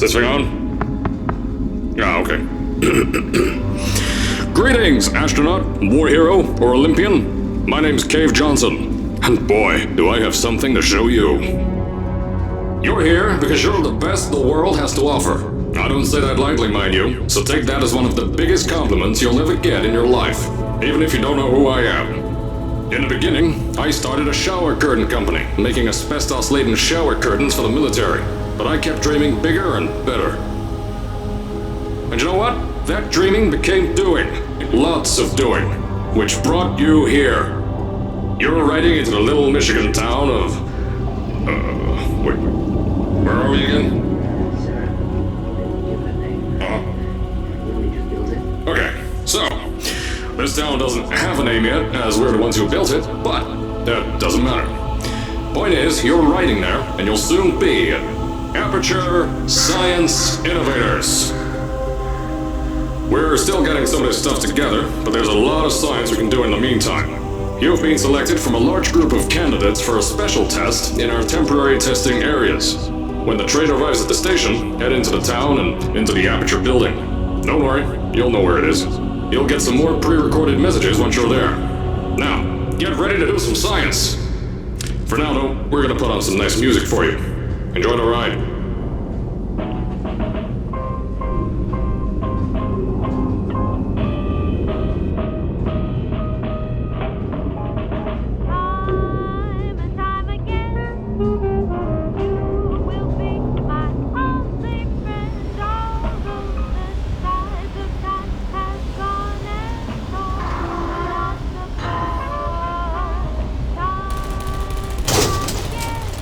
this thing on? Ah, okay. Greetings, astronaut, war hero, or Olympian. My name's Cave Johnson, and boy, do I have something to show you. You're here because you're the best the world has to offer. I don't say that lightly, mind you, so take that as one of the biggest compliments you'll ever get in your life, even if you don't know who I am. In the beginning, I started a shower curtain company, making asbestos-laden shower curtains for the military, but I kept dreaming bigger and better. And you know what? That dreaming became doing. Lots of doing. Which brought you here. You're riding into the little Michigan town of... wait. Where are we again? Okay, so... this town doesn't have a name yet, as we're the ones who built it, but that doesn't matter. Point is, you're riding there, and you'll soon be at Aperture Science Innovators. We're still getting some of this stuff together, but there's a lot of science we can do in the meantime. You've been selected from a large group of candidates for a special test in our temporary testing areas. When the train arrives at the station, head into the town and into the Aperture building. Don't worry, you'll know where it is. You'll get some more pre-recorded messages once you're there. Now, get ready to do some science. For now, though, we're gonna put on some nice music for you. Enjoy the ride.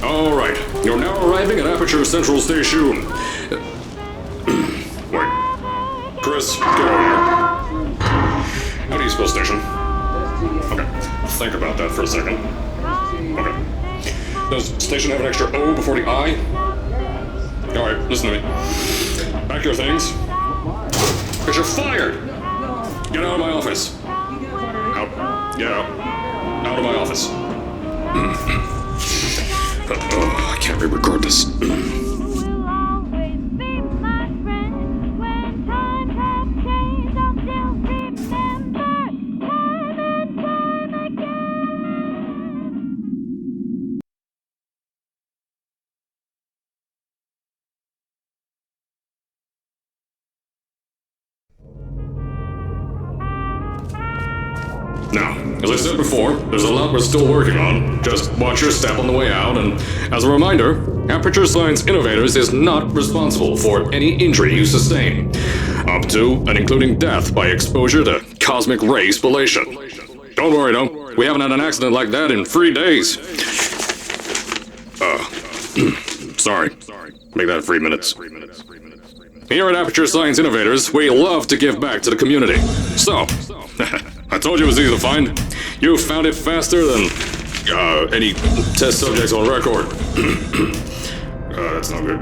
Alright, you're now arriving at Aperture Central Station. Wait. Chris, get over here. How do you spell station? Okay, think about that for a second. Okay. Does station have an extra O before the I? Alright, listen to me. Pack your things. Because you're fired! Get out of my office. Out. Get out. Out of my office. I can't re-record this. Now, as I said before, there's a lot we're still working on. Just watch your step on the way out, and as a reminder, Aperture Science Innovators is not responsible for any injury you sustain, up to and including death by exposure to cosmic ray spallation. Don't worry though, we haven't had an accident like that in 3 days. Sorry. Make that 3 minutes. Here at Aperture Science Innovators, we love to give back to the community. So, I told you it was easy to find. You found it faster than any test subjects on record. That's not good.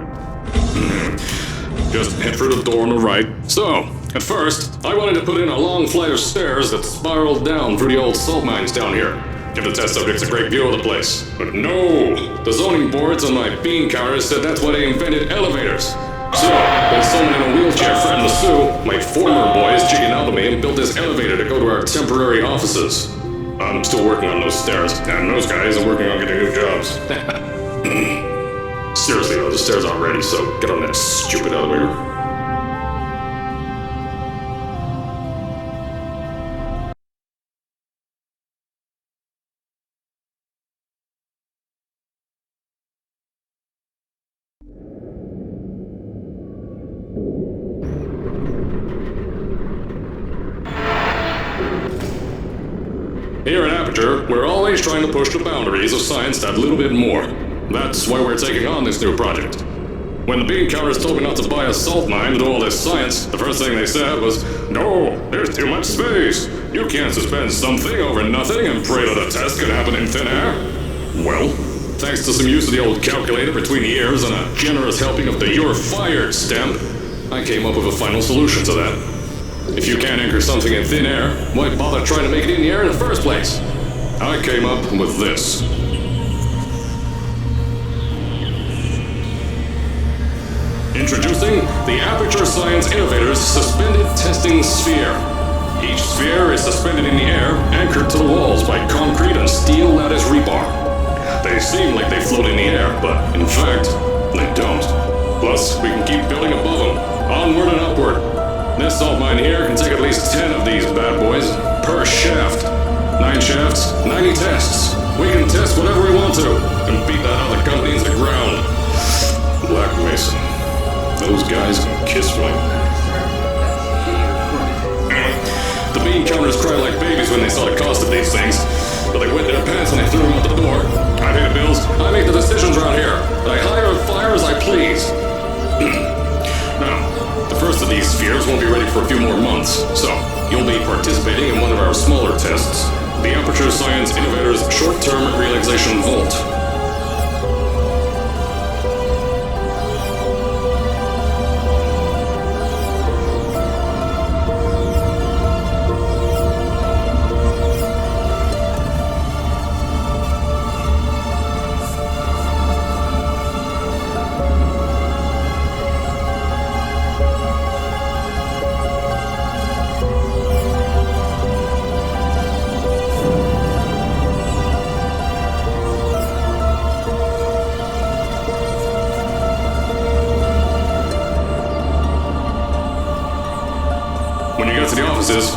Just head through the door on the right. So, at first, I wanted to put in a long flight of stairs that spiraled down through the old salt mines down here. Give the test subjects a great view of the place. But no! The zoning boards on my bean counters said that's why they invented elevators. So, when someone in a wheelchair threatened to sue, my former boys chickened out of me and built this elevator to go to our temporary offices. I'm still working on those stairs, and those guys are working on getting new jobs. Seriously though, the stairs aren't ready, so get on that stupid elevator. Here at Aperture, we're always trying to push the boundaries of science that little bit more. That's why we're taking on this new project. When the bean counters told me not to buy a salt mine to do all this science, the first thing they said was, "No, there's too much space. You can't suspend something over nothing and pray that a test can happen in thin air." Well, thanks to some use of the old calculator between the ears and a generous helping of the "you're fired" stamp, I came up with a final solution to that. If you can't anchor something in thin air, why bother trying to make it in the air in the first place? I came up with this. Introducing the Aperture Science Innovators Suspended Testing Sphere. Each sphere is suspended in the air, anchored to the walls by concrete and steel lattice rebar. They seem like they float in the air, but in fact, they don't. Plus, we can keep building above them, onward and upward. This salt mine here can take at least 10 of these bad boys per shaft. 9 shafts, 90 tests. We can test whatever we want to and beat that other company into the ground. Black Mason. Those guys can kiss my... The bean counters cried like babies when they saw the cost of these things, but they wet their pants and they threw them out the door. I pay the bills, I make the decisions around here, and I hire and fire as I please. Now, the first of these spheres won't be ready for a few more months, so you'll be participating in one of our smaller tests, the Aperture Science Innovators Short-Term Relaxation Vault.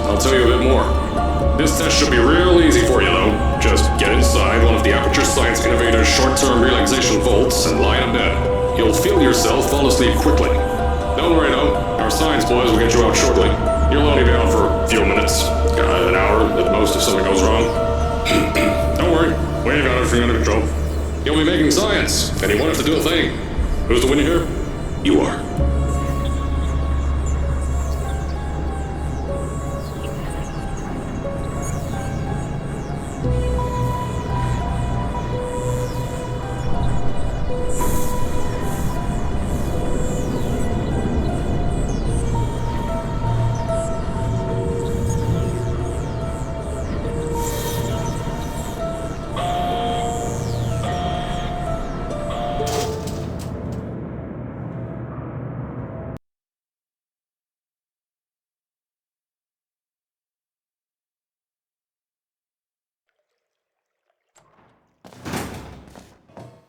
I'll tell you a bit more. This test should be real easy for you, though. Just get inside one of the Aperture Science Innovators short-term relaxation vaults and lie in bed. You'll feel yourself fall asleep quickly. Don't worry, though. Our science boys will get you out shortly. You'll only be out for a few minutes. An hour at most if something goes wrong. Don't worry. We've got everything under control. You'll be making science, and you won't have to do a thing. Who's the winner here? You are.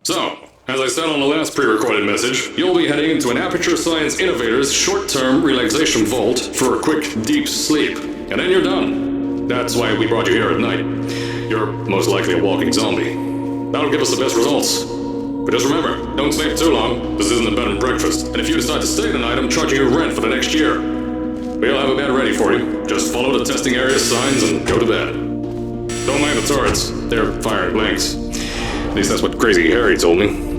So, as I said on the last pre-recorded message, you'll be heading into an Aperture Science Innovators short-term relaxation vault for a quick, deep sleep. And then you're done. That's why we brought you here at night. You're most likely a walking zombie. That'll give us the best results. But just remember, don't stay for too long. This isn't a bed and breakfast. And if you decide to stay the night, I'm charging you rent for the next year. We'll have a bed ready for you. Just follow the testing area signs and go to bed. Don't mind the turrets. They're firing blanks. At least that's what Crazy Harry told me.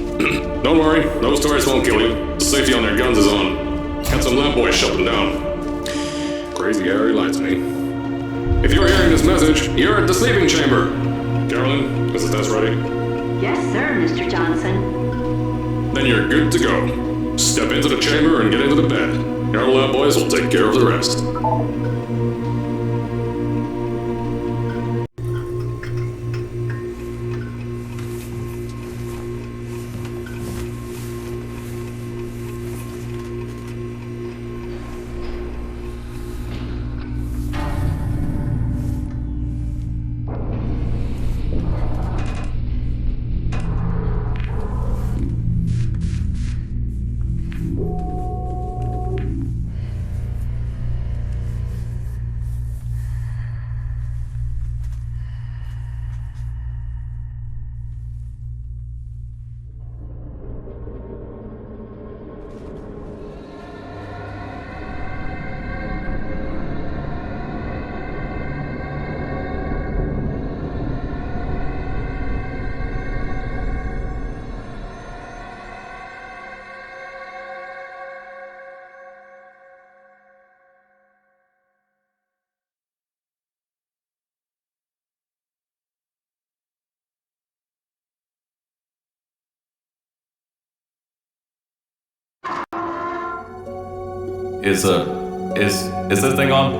Don't worry, those turrets won't kill you. The safety on their guns is on. Had some lab boys shut them down. Crazy Harry lied to me. If you're hearing this message, you're at the sleeping chamber. Carolyn, is the test ready? Yes, sir, Mr. Johnson. Then you're good to go. Step into the chamber and get into the bed. Our lab boys will take care of the rest. Is this thing on?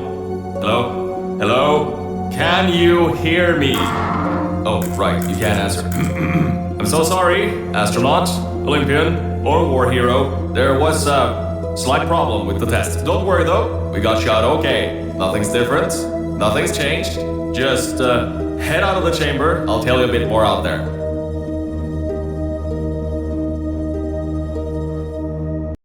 Hello? Hello? Can you hear me? Oh, right, you can't answer. I'm so sorry, astronaut, Olympian. or war hero, there was a slight problem with the test. Don't worry though, we got shot okay. Nothing's different, nothing's changed. Just head out of the chamber, I'll tell you a bit more out there.